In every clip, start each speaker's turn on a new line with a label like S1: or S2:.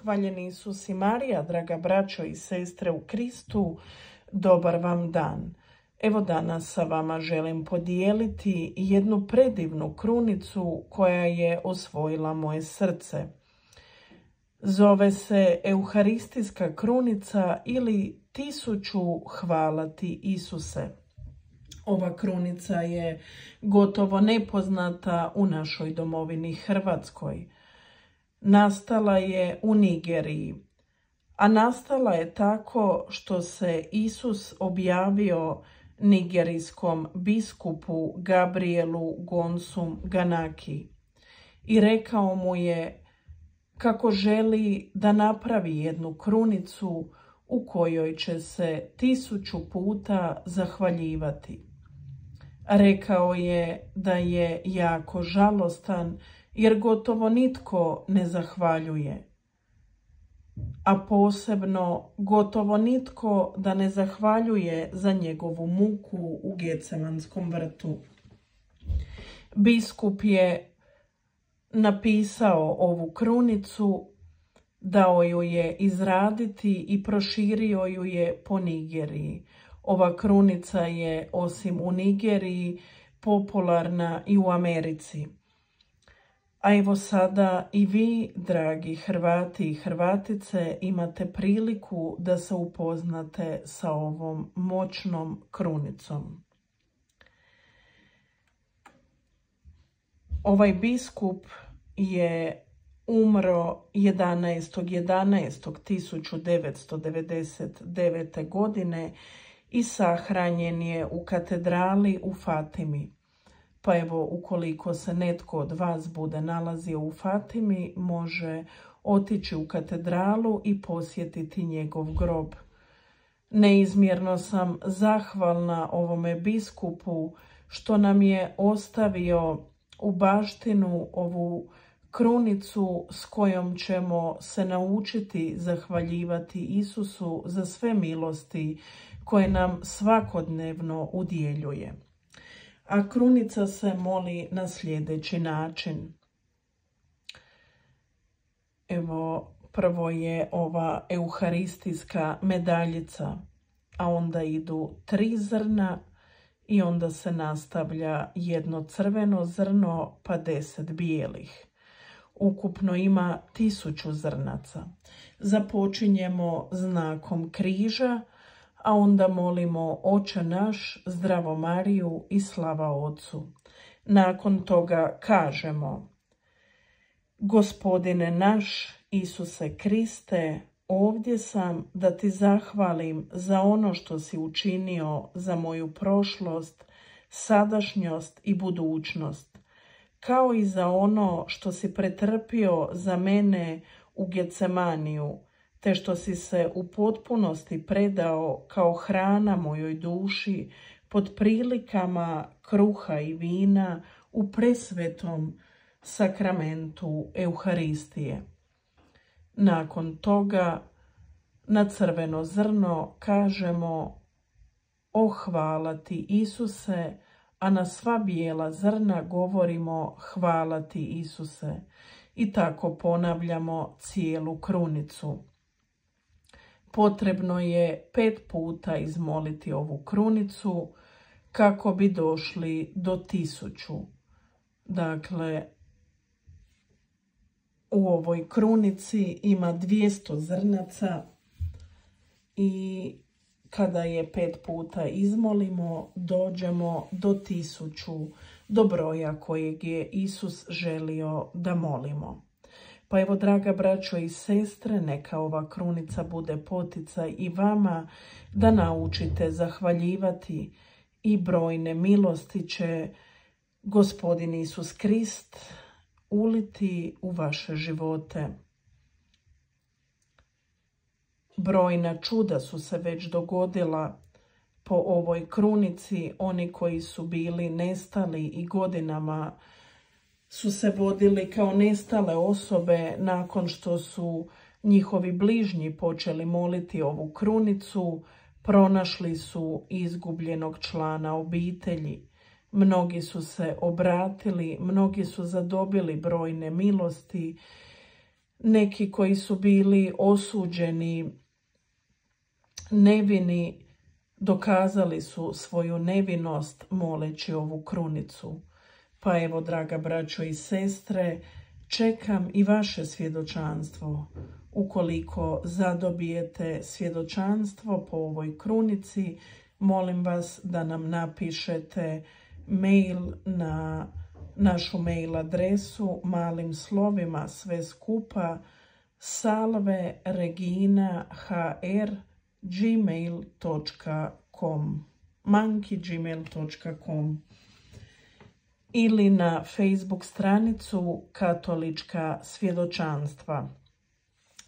S1: hvaljeni Isus i Marija, draga braćo i sestre u Kristu, dobar vam dan. Evo danas sa vama želim podijeliti jednu predivnu krunicu koja je osvojila moje srce. Zove se Euharistijska krunica ili 1000 hvala ti Isuse. Ova krunica je gotovo nepoznata u našoj domovini Hrvatskoj. Nastala je u Nigeriji, a nastala je tako što se Isus objavio nigerijskom biskupu Gabrielu Gonsum Ganaki i rekao mu je kako želi da napravi jednu krunicu u kojoj će se 1000 puta zahvaljivati. Rekao je da je jako žalostan jer gotovo nitko ne zahvaljuje, a posebno gotovo nitko da ne zahvaljuje za njegovu muku u Gecemanskom vrtu. Biskup je napisao ovu krunicu, dao ju je izraditi i proširio ju je po Nigeriji. Ova krunica je osim u Nigeriji popularna i u Americi. A evo sada i vi, dragi Hrvati i Hrvatice, imate priliku da se upoznate sa ovom moćnom krunicom. Ovaj biskup je umro 11.11.1999. godine i sahranjen je u katedrali u Fatimi. Pa evo, ukoliko se netko od vas bude nalazio u Fatimi, može otići u katedralu i posjetiti njegov grob. Neizmjerno sam zahvalna ovome biskupu što nam je ostavio u baštinu ovu krunicu s kojom ćemo se naučiti zahvaljivati Isusu za sve milosti koje nam svakodnevno udjeljuje. A krunica se moli na sljedeći način. Evo, prvo je ova euharistijska medaljica, a onda idu 3 zrna i onda se nastavlja jedno crveno zrno pa 10 bijelih. Ukupno ima 1000 zrnaca. Započinjemo znakom križa, a onda molimo Oče naš, zdravo Mariju i slava Otcu. Nakon toga kažemo: Gospodine naš, Isuse Kriste, ovdje sam da ti zahvalim za ono što si učinio za moju prošlost, sadašnjost i budućnost, kao i za ono što si pretrpio za mene u Gecemaniju, te što si se u potpunosti predao kao hrana mojoj duši pod prilikama kruha i vina u presvetom sakramentu Euharistije. Nakon toga na crveno zrno kažemo: O hvala ti Isuse, a na sva bijela zrna govorimo: hvala ti Isuse. I tako ponavljamo cijelu krunicu. Potrebno je 5 puta izmoliti ovu krunicu kako bi došli do 1000. Dakle, u ovoj krunici ima 200 zrnaca i kada je 5 puta izmolimo, dođemo do 1000, do broja kojeg je Isus želio da molimo. Pa evo, draga braćo i sestre, neka ova krunica bude poticaj i vama da naučite zahvaljivati i brojne milosti će Gospodin Isus Krist uliti u vaše živote. Brojna čuda su se već dogodila po ovoj krunici. Oni koji su bili nestali i godinama su se vodili kao nestale osobe nakon što su njihovi bližnji počeli moliti ovu krunicu, pronašli su izgubljenog člana obitelji. Mnogi su se obratili, mnogi su zadobili brojne milosti. neki koji su bili osuđeni, nevini, dokazali su svoju nevinost moleći ovu krunicu. Pa evo, draga braćo i sestre, čekam i vaše svjedočanstvo. Ukoliko zadobijete svjedočanstvo po ovoj krunici, molim vas da nam napišete mail na našu mail adresu malim slovima sve skupa salveregina@gmail.com monkey@gmail.com ili na Facebook stranicu Katolička svjedočanstva.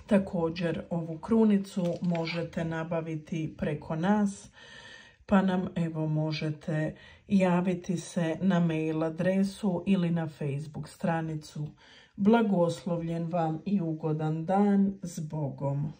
S1: Također ovu krunicu možete nabaviti preko nas, pa nam evo možete javiti se na mail adresu ili na Facebook stranicu. Blagoslovljen vam i ugodan dan s Bogom.